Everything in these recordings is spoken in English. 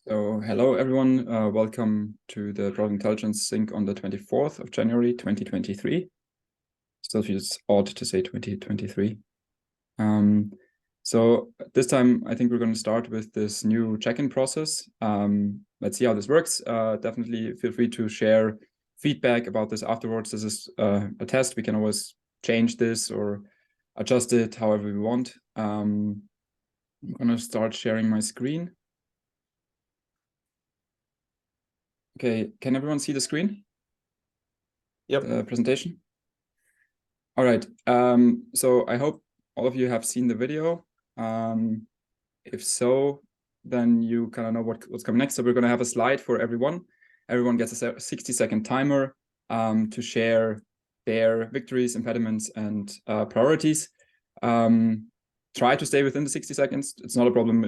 So hello everyone, welcome to the Product Intelligence Sync on the 24th of January 2023. Still feels odd to say 2023. So this time I think we're going to start with this new check-in process. Let's see how this works. Definitely feel free to share feedback about this afterwards. This is a test. We can always change this or adjust it however we want. I'm going to start sharing my screen. Okay, can everyone see the screen? Yep. The presentation? All right, so I hope all of you have seen the video. If so, then you kind of know what's coming next. So we're going to have a slide for everyone. Everyone gets a 60-second timer to share their victories, impediments, and priorities. Try to stay within the 60 seconds. It's not a problem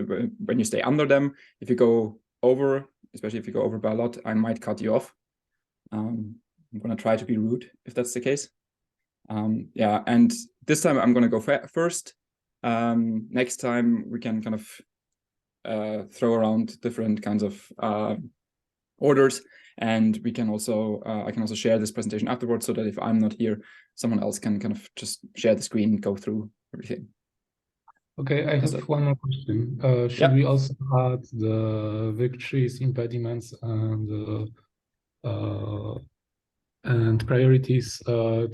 when you stay under them. If you go over, especially if you go over by a lot, I might cut you off. I'm going to try to be rude if that's the case. Yeah, and this time I'm going to go first. Next time we can kind of throw around different kinds of orders, and we can also I can also share this presentation afterwards, so that if I'm not here, someone else can kind of just share the screen and go through everything. Okay, I have one more question. Should we also add the victories, impediments, and priorities to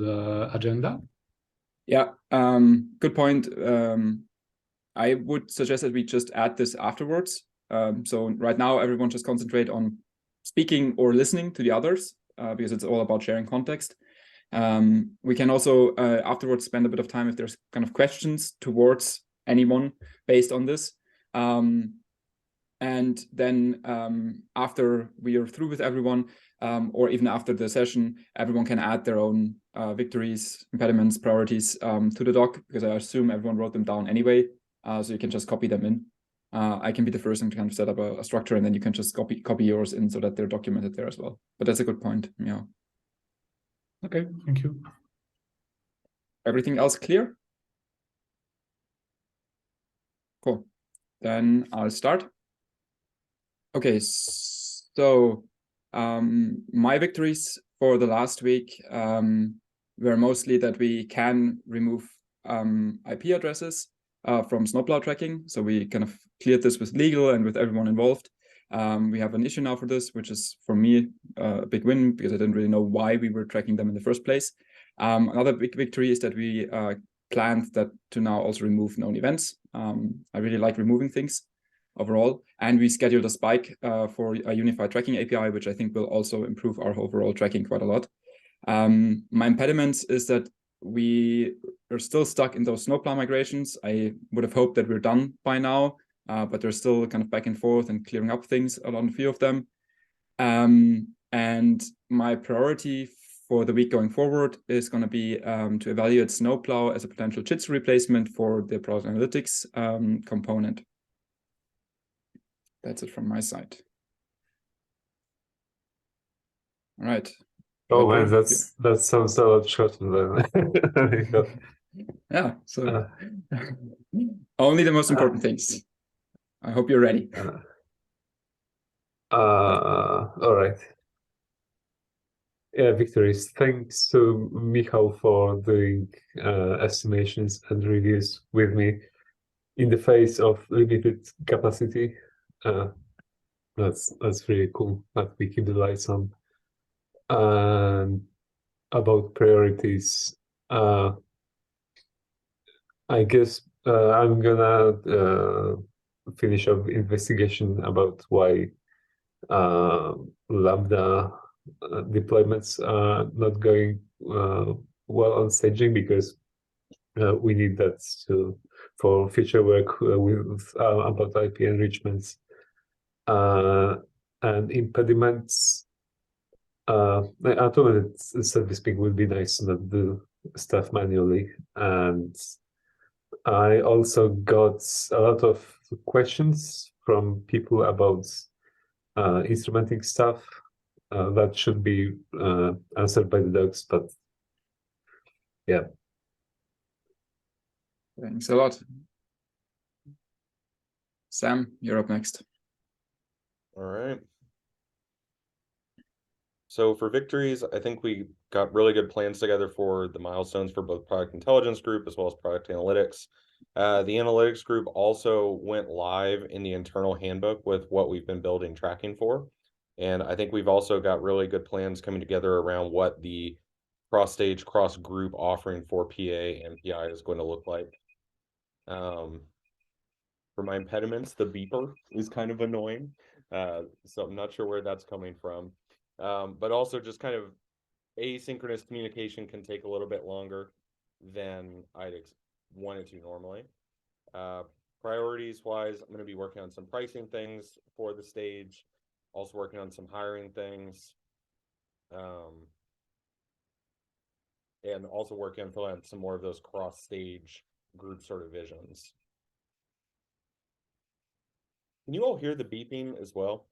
the agenda? Yeah, good point. I would suggest that we just add this afterwards. So right now, everyone just concentrate on speaking or listening to the others, because it's all about sharing context. We can also afterwards spend a bit of time if there's kind of questions towards anyone based on this. And then after we are through with everyone, or even after the session, everyone can add their own victories, impediments, priorities to the doc, because I assume everyone wrote them down anyway. So you can just copy them in. I can be the first one to kind of set up a structure, and then you can just copy yours in so that they're documented there as well. But that's a good point. Yeah. Okay, thank you. Everything else clear? Cool. Then I'll start. Okay, so my victories for the last week were mostly that we can remove IP addresses from snowplow tracking. So we kind of cleared this with legal and with everyone involved. We have an issue now for this, which is for me a big win, because I didn't really know why we were tracking them in the first place. Another big victory is that we planned that to now also remove known events. I really like removing things overall, and we scheduled a spike for a unified tracking API, which I think will also improve our overall tracking quite a lot. My impediments is that we are still stuck in those snowplow migrations. I would have hoped that we're done by now, but they're still kind of back and forth and clearing up things on a few of them. And my priority for the week going forward is going to be to evaluate snowplow as a potential Jitsi replacement for the product analytics component. That's it from my side. All right. Oh man, that sounds a lot shorter than yeah. So only the most important things. I hope you're ready. All right. Yeah, victories. Thanks to Michał for doing estimations and reviews with me in the face of limited capacity. That's really cool that we keep the lights on. And about priorities, I guess I'm gonna finish up investigation about why Lambda deployments are not going well on staging, because we need that for future work with about IP enrichments and impediments. Automated service ping would be nice to not do stuff manually. And I also got a lot of questions from people about instrumenting stuff that should be answered by the docs, but yeah. Thanks a lot. Sam, you're up next. All right. So for victories, I think we got really good plans together for the milestones for both product intelligence group as well as product analytics. The analytics group also went live in the internal handbook with what we've been building tracking for. And I think we've also got really good plans coming together around what the cross-stage, cross-group offering for PA and PI is going to look like. For my impediments, the beeper is kind of annoying. So I'm not sure where that's coming from. But also just kind of asynchronous communication can take a little bit longer than I'd want it to normally. Priorities wise, I'm going to be working on some pricing things for the stage, also working on some hiring things, and also working on filling out some more of those cross stage group sort of visions. Can you all hear the beeping as well?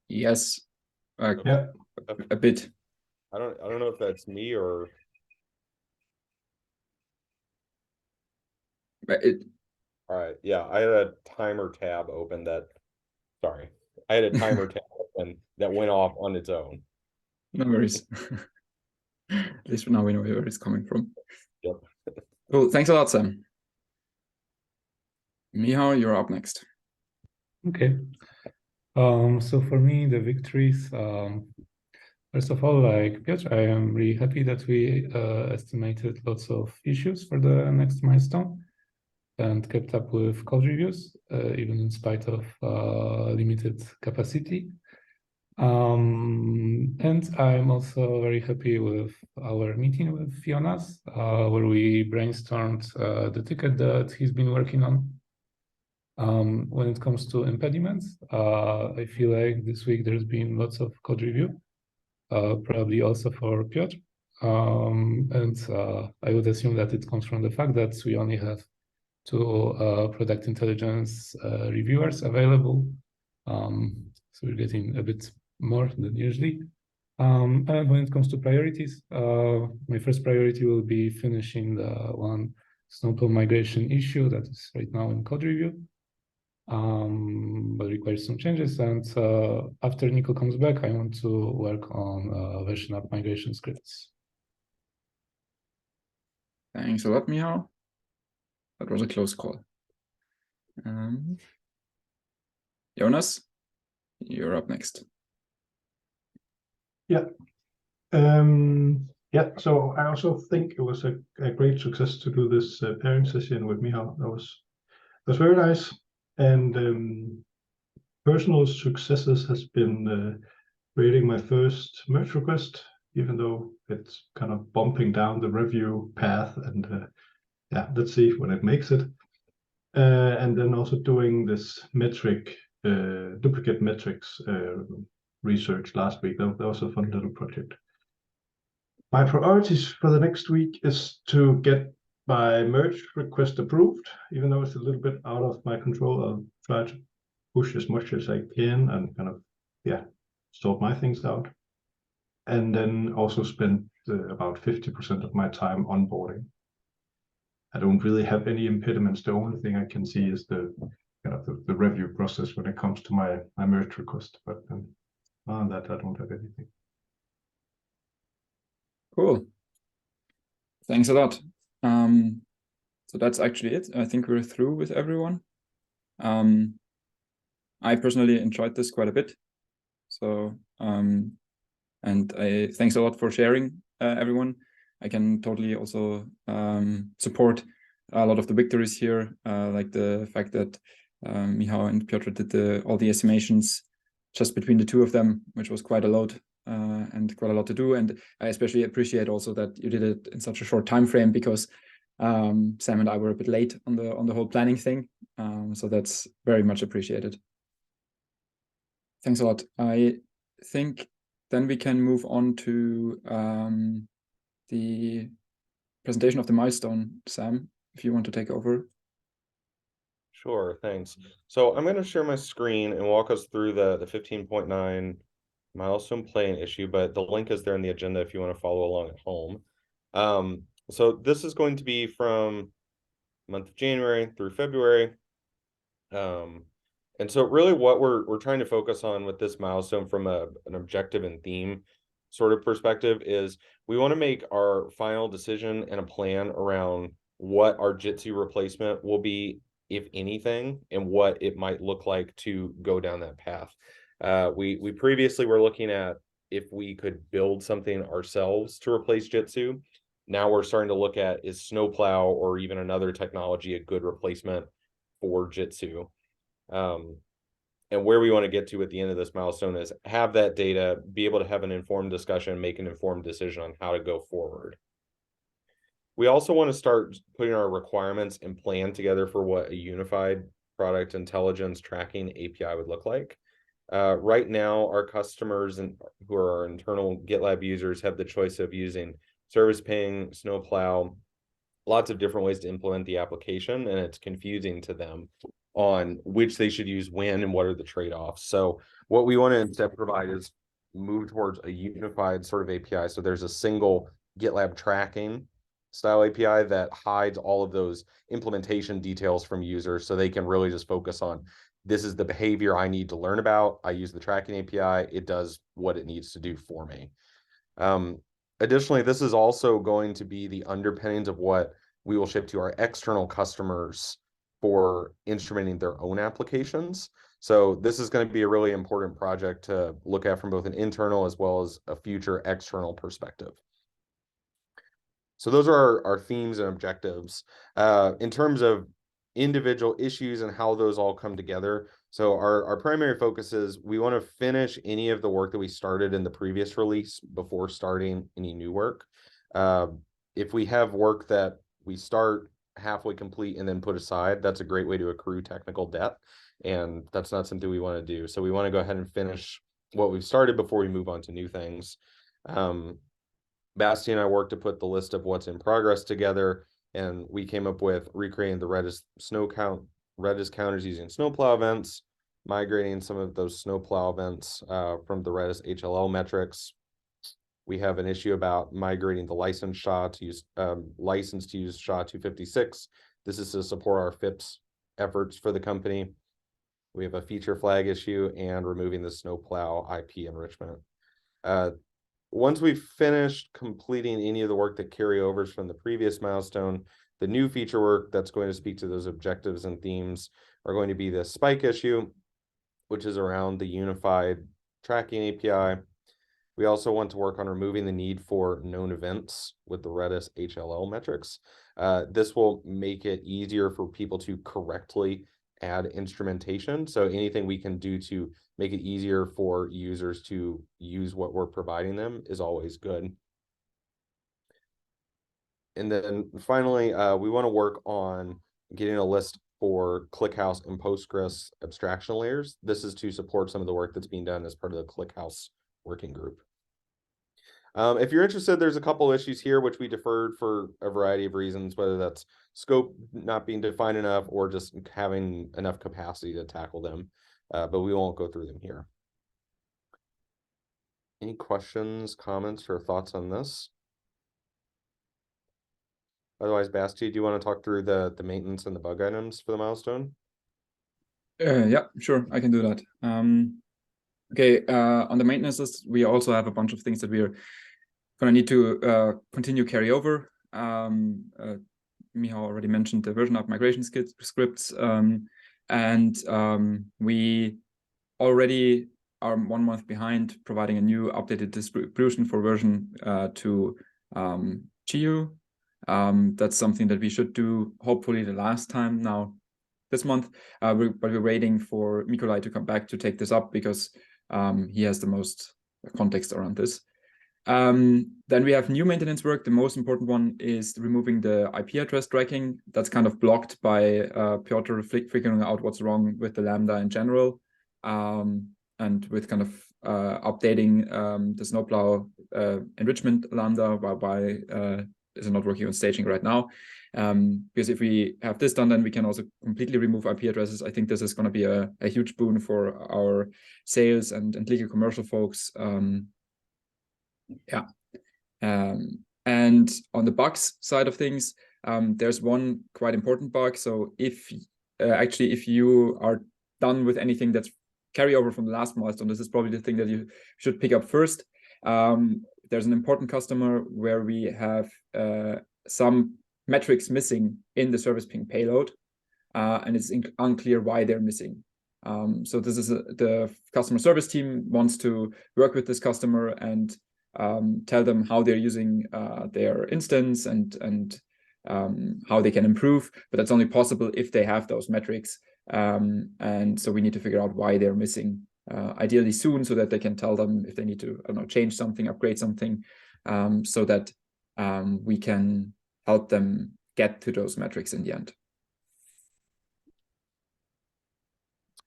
Yes, Yeah. a bit. I don't know if that's me or all right. Yeah, I had a timer tab open that sorry. I had a timer tab open that went off on its own. No worries. At least now we know where it's coming from. Yep. Cool. Thanks a lot, Sam. Michał, you're up next. Okay. So for me, the victories, first of all, like Piotr, I am really happy that we estimated lots of issues for the next milestone and kept up with code reviews, even in spite of limited capacity. And I'm also very happy with our meeting with Fiona's, where we brainstormed the ticket that he's been working on. When it comes to impediments, I feel like this week there's been lots of code review, probably also for Piotr. And I would assume that it comes from the fact that we only have 2 product intelligence reviewers available. So we're getting a bit more than usually. And when it comes to priorities, my first priority will be finishing the one Snowplow migration issue that is right now in code review, but requires some changes. And after Nico comes back, I want to work on version up migration scripts. Thanks a lot, Michał. That was a close call. Jonas, you're up next. Yeah. Yeah, so I also think it was a great success to do this pairing session with Michał. That was very nice. And personal successes has been creating my first merge request, even though it's kind of bumping down the review path. And yeah, let's see when it makes it. And then also doing this metric, duplicate metrics research last week. That was a fun little project. My priorities for the next week is to get my merge request approved, even though it's a little bit out of my control. I'll try to push as much as I can and kind of, yeah, sort my things out. And then also spend about 50% of my time onboarding. I don't really have any impediments. The only thing I can see is the review process when it comes to my merge request. But on that, I don't have anything. Cool. Thanks a lot. So that's actually it. I think we're through with everyone. I personally enjoyed this quite a bit. So, and thanks a lot for sharing, everyone. I can totally also support a lot of the victories here, like the fact that Michał and Piotr did all the estimations just between the 2 of them, which was quite a load and quite a lot to do. And I especially appreciate also that you did it in such a short time frame, because Sam and I were a bit late on the whole planning thing. So that's very much appreciated. Thanks a lot. I think then we can move on to the presentation of the milestone. Sam, if you want to take over. Sure, thanks. So I'm going to share my screen and walk us through the 15.9 milestone plan issue, but the link is there in the agenda if you want to follow along at home. So this is going to be from month of January through February. And so really what we're trying to focus on with this milestone from an objective and theme sort of perspective is we want to make our final decision and a plan around what our Jitsi replacement will be, if anything, and what it might look like to go down that path. We previously were looking at if we could build something ourselves to replace Jitsi. Now we're starting to look at, is Snowplow or even another technology a good replacement for Jitsi? And where we want to get to at the end of this milestone is have that data, be able to have an informed discussion, make an informed decision on how to go forward. We also want to start putting our requirements and plan together for what a unified product intelligence tracking API would look like. Right now, our customers who are our internal GitLab users have the choice of using Service Ping, Snowplow, lots of different ways to implement the application, and it's confusing to them on which they should use when and what are the trade-offs. So what we want to instead provide is move towards a unified sort of API. So there's a single GitLab tracking style API that hides all of those implementation details from users, so they can really just focus on, this is the behavior I need to learn about. I use the tracking API. It does what it needs to do for me. Additionally, this is also going to be the underpinnings of what we will ship to our external customers for instrumenting their own applications. So this is going to be a really important project to look at from both an internal as well as a future external perspective. So those are our themes and objectives. In terms of individual issues and how those all come together, so our primary focus is we want to finish any of the work that we started in the previous release before starting any new work. If we have work that we start halfway complete and then put aside, that's a great way to accrue technical debt, and that's not something we want to do. So we want to go ahead and finish what we've started before we move on to new things. Basti and I worked to put the list of what's in progress together, and we came up with recreating the Redis counters using Snowplow events, migrating some of those Snowplow events from the Redis HLL metrics. We have an issue about migrating the license SHA to use license to use SHA 256. This is to support our FIPS efforts for the company. We have a feature flag issue and removing the Snowplow IP enrichment. Once we've finished completing any of the work that carry overs from the previous milestone, the new feature work that's going to speak to those objectives and themes are going to be the spike issue, which is around the unified tracking API. We also want to work on removing the need for known events with the Redis HLL metrics. This will make it easier for people to correctly add instrumentation. So anything we can do to make it easier for users to use what we're providing them is always good. And then finally, we want to work on getting a list for ClickHouse and Postgres abstraction layers. This is to support some of the work that's being done as part of the ClickHouse working group. If you're interested, there's a couple issues here which we deferred for a variety of reasons, whether that's scope not being defined enough or just having enough capacity to tackle them, but we won't go through them here. Any questions, comments, or thoughts on this? Otherwise, Basti, do you want to talk through the maintenance and the bug items for the milestone? Yeah, sure, I can do that. Okay, on the maintenance list, we also have a bunch of things that we're going to need to continue carry over. Michał already mentioned the version up migration scripts, and we already are 1 month behind providing a new updated distribution for version to GU. That's something that we should do hopefully the last time now this month, but we're waiting for Mikolai to come back to take this up because he has the most context around this. Then we have new maintenance work. The most important one is removing the IP address tracking. That's kind of blocked by Piotr figuring out what's wrong with the Lambda in general, and with kind of updating the Snowplow enrichment Lambda, why is it not working on staging right now? Because if we have this done, then we can also completely remove IP addresses. I think this is going to be a huge boon for our sales and legal commercial folks. Yeah. And on the bugs side of things, there's one quite important bug. So if you are done with anything that's carryover from the last milestone. This is probably the thing that you should pick up first. There's an important customer where we have some metrics missing in the service ping payload, and it's unclear why they're missing. So this is the customer service team wants to work with this customer and tell them how they're using their instance and how they can improve, but that's only possible if they have those metrics. And so we need to figure out why they're missing, ideally soon, so that they can tell them if they need to, I don't know, change something, upgrade something, so that we can help them get to those metrics in the end.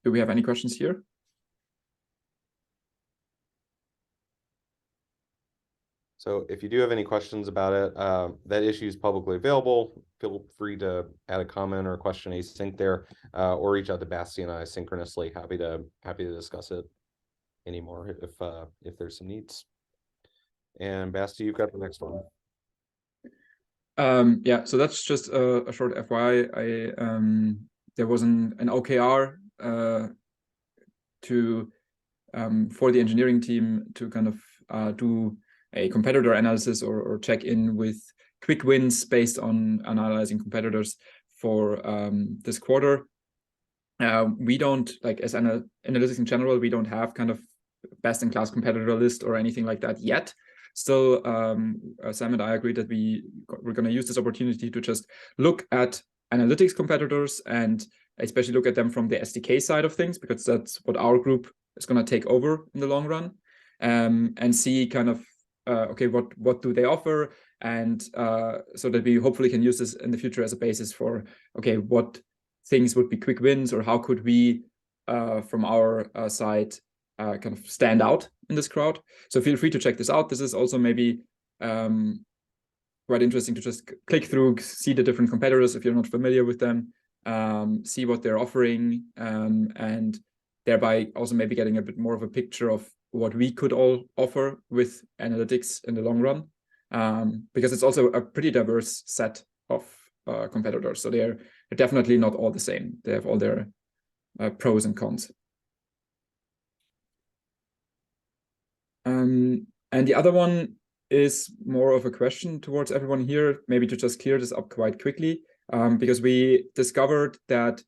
Do we have any questions here? So if you do have any questions about it, that issue is publicly available. Feel free to add a comment or a question async there, or reach out to Basti and I synchronously. Happy to discuss it anymore if there's some needs. And Basti, you've got the next one. Yeah, so that's just a short FYI. There was an OKR for the engineering team to kind of do a competitor analysis or check in with quick wins based on analyzing competitors for this quarter. We don't, like, as analytics in general, we don't have kind of best-in-class competitor list or anything like that yet. Still, Sam and I agreed that we're going to use this opportunity to just look at analytics competitors and especially look at them from the SDK side of things, because that's what our group is going to take over in the long run, and see kind of, okay, what do they offer? And so that we hopefully can use this in the future as a basis for, okay, what things would be quick wins, or how could we, from our side, kind of stand out in this crowd. So feel free to check this out. This is also maybe quite interesting to just click through, see the different competitors if you're not familiar with them, see what they're offering, and thereby also maybe getting a bit more of a picture of what we could all offer with analytics in the long run, because it's also a pretty diverse set of competitors. So they're definitely not all the same. They have all their pros and cons. And the other one is more of a question towards everyone here, maybe to just clear this up quite quickly, because we discovered that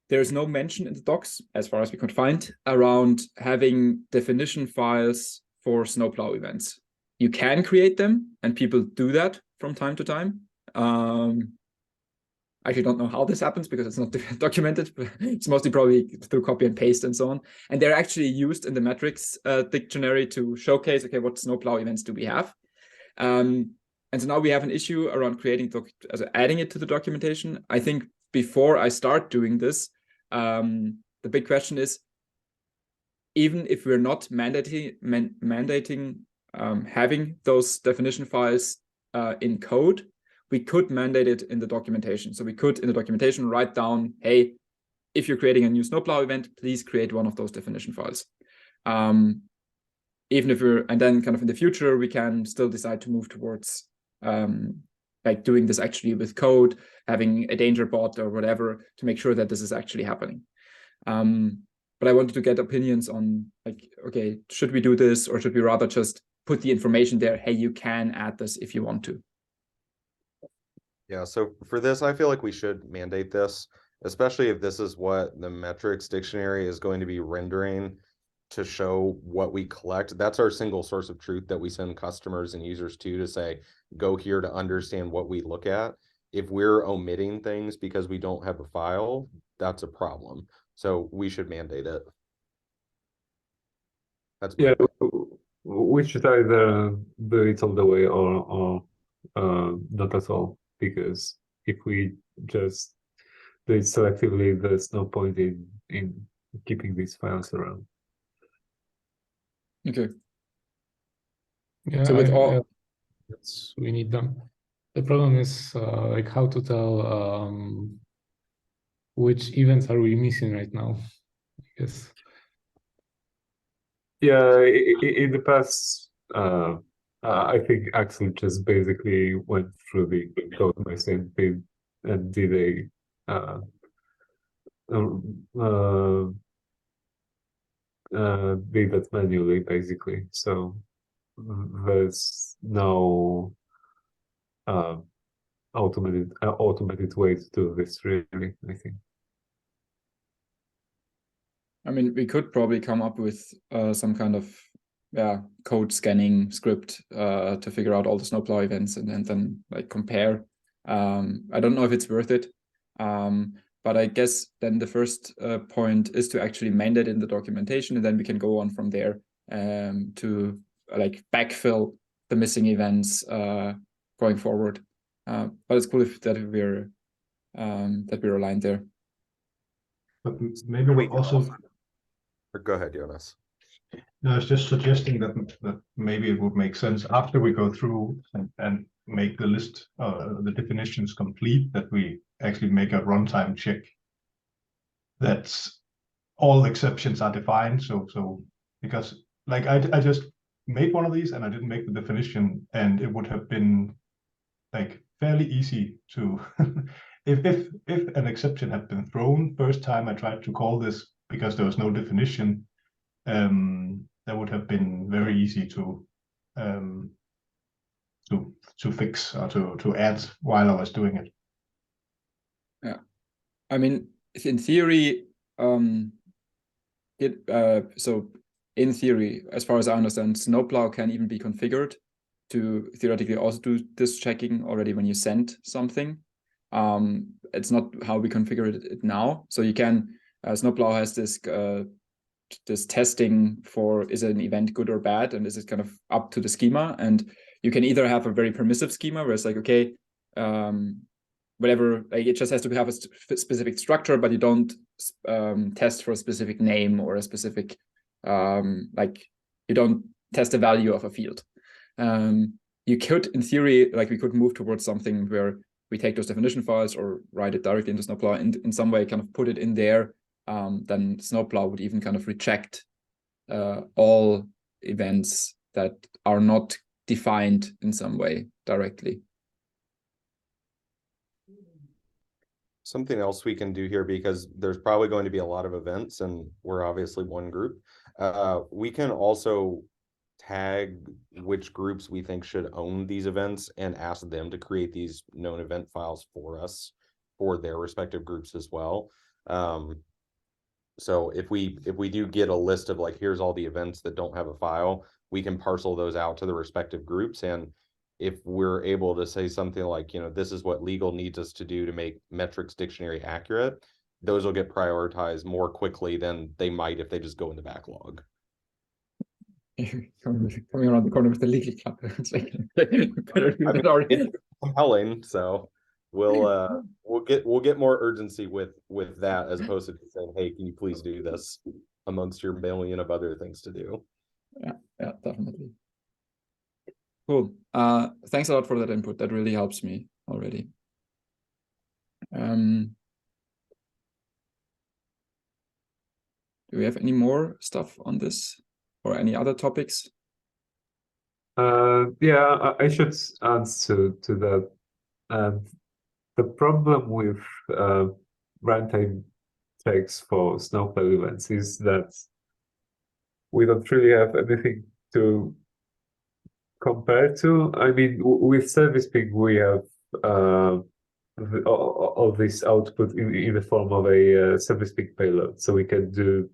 there's no mention in the docs, as far as we could find, around having definition files for snowplow events. You can create them, and people do that from time to time. I actually don't know how this happens because it's not documented, but it's mostly probably through copy and paste and so on. And they're actually used in the metrics dictionary to showcase, okay, what snowplow events do we have? And so now we have an issue around creating, adding it to the documentation. I think before I start doing this, the big question is, even if we're not mandating having those definition files in code, we could mandate it in the documentation. So we could, in the documentation, write down, hey, if you're creating a new snowplow event, please create one of those definition files. Even if and then kind of in the future, we can still decide to move towards like doing this actually with code, having a danger bot or whatever to make sure that this is actually happening. But I wanted to get opinions on, like, okay, should we do this, or should we rather just put the information there, hey, you can add this if you want to? Yeah, so for this, I feel like we should mandate this, especially if this is what the metrics dictionary is going to be rendering to show what we collect. That's our single source of truth that we send customers and users to say, go here to understand what we look at. If we're omitting things because we don't have a file, that's a problem. So we should mandate it. That's yeah, we should either do it all the way or not at all. Because if we just do it selectively, there's no point in keeping these files around. Okay. Yeah, so with all, we need them. The problem is like how to tell which events are we missing right now. I guess. Yeah, in the past, I think Axel just basically went through the code base and did a did that manually, basically. So there's no automated way to do this, really, I think. I mean, we could probably come up with some kind of code scanning script to figure out all the snowplow events and then like compare. I don't know if it's worth it, but I guess then the first point is to actually mend it in the documentation, and then we can go on from there to like backfill the missing events going forward. But it's cool that we're aligned there. But maybe we also. Go ahead, Jonas. No, I was just suggesting that maybe it would make sense after we go through and make the list, the definitions complete, that we actually make a runtime check that all exceptions are defined. So because like I just made one of these and I didn't make the definition, and it would have been like fairly easy to if an exception had been thrown first time I tried to call this because there was no definition, that would have been very easy to fix or to add while I was doing it. Yeah, I mean, in theory, so in theory, as far as I understand, snowplow can even be configured to theoretically also do this checking already when you send something. It's not how we configure it now. So you can, snowplow has this testing for, is an event good or bad, and this is kind of up to the schema. And you can either have a very permissive schema where it's like, okay, whatever, like it just has to have a specific structure, but you don't test for a specific name or a specific, like you don't test the value of a field. You could, in theory, like we could move towards something where we take those definition files or write it directly into snowplow and in some way kind of put it in there. Then snowplow would even kind of reject all events that are not defined in some way directly. Something else we can do here, because there's probably going to be a lot of events and we're obviously one group. We can also tag which groups we think should own these events and ask them to create these known event files for us for their respective groups as well. So if we do get a list of like, here's all the events that don't have a file, we can parcel those out to the respective groups. And if we're able to say something like, you know, this is what legal needs us to do to make metrics dictionary accurate, those will get prioritized more quickly than they might if they just go in the backlog. Coming around the corner with the legal club. It's like, it's compelling, so we'll get more urgency with that, as opposed to saying, hey, can you please do this amongst your million of other things to do. Yeah, definitely. Cool. Thanks a lot for that input. That really helps me already. Do we have any more stuff on this or any other topics? Yeah, I should answer to that. The problem with runtime checks for snowplow events is that we don't really have anything to compare to. I mean, with Service Pig, we have all this output in the form of a Service Pig payload, so we can do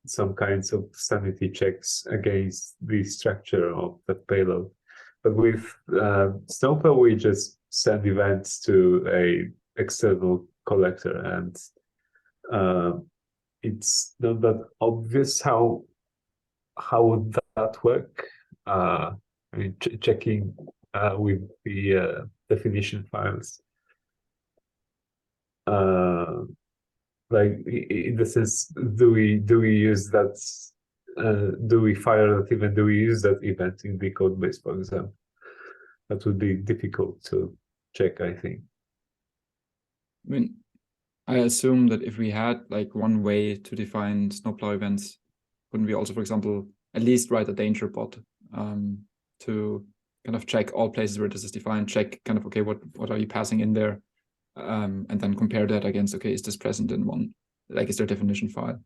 some kinds of sanity checks against the structure of that payload. But with snowplow, we just send events to a external collector, and it's not that obvious how would that work. I mean, checking with the definition files. Like in the sense, do we use that? Do we fire that event? Do we use that event in the code base, for example? That would be difficult to check, I think. I mean, I assume that if we had like one way to define snowplow events, wouldn't we also, for example, at least write a danger bot to kind of check all places where this is defined, check kind of, okay, what are you passing in there? And then compare that against, okay, is this present in one like is there a definition file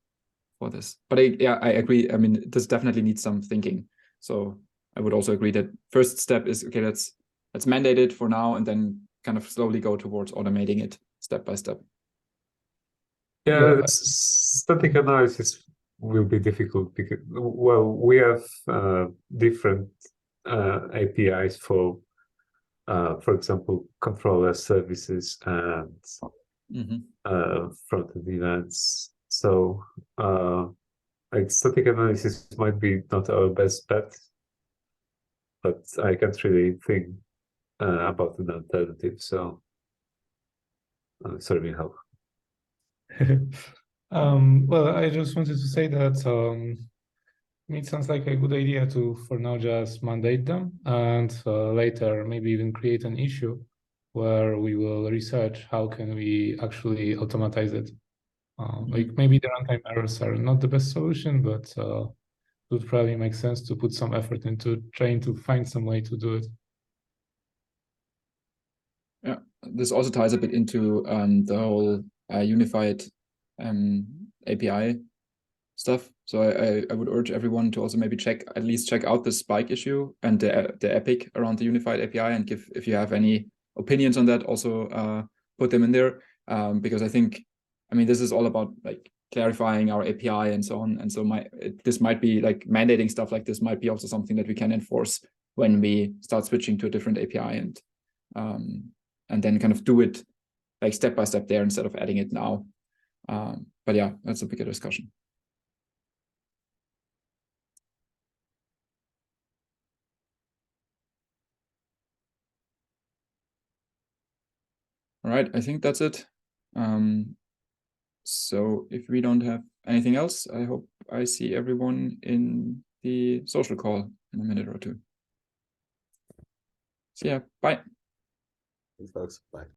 for this? But I agree. I mean, this definitely needs some thinking. So I would also agree that first step is, okay, let's mandate it for now, and then kind of slowly go towards automating it step by step. Yeah, static analysis will be difficult because, well, we have different APIs for example, controller services and front-end events. So like static analysis might be not our best bet, but I can't really think about an alternative. So sorry, help. Well, I just wanted to say that it sounds like a good idea to, for now, just mandate them, and later maybe even create an issue where we will research how can we actually automatize it. Like maybe the runtime errors are not the best solution, but it would probably make sense to put some effort into trying to find some way to do it. Yeah, this also ties a bit into the whole unified API stuff. So I would urge everyone to also maybe at least check out the spike issue and the epic around the unified API, and if you have any opinions on that, also put them in there, because I think, I mean, this is all about like clarifying our API and so on. And so this might be like mandating stuff like this might be also something that we can enforce when we start switching to a different API, and then kind of do it like step by step there instead of adding it now. But yeah, that's a bigger discussion. All right, I think that's it. So if we don't have anything else, I hope I see everyone in the social call in a minute or two. See ya. Bye. Thanks, folks. Bye.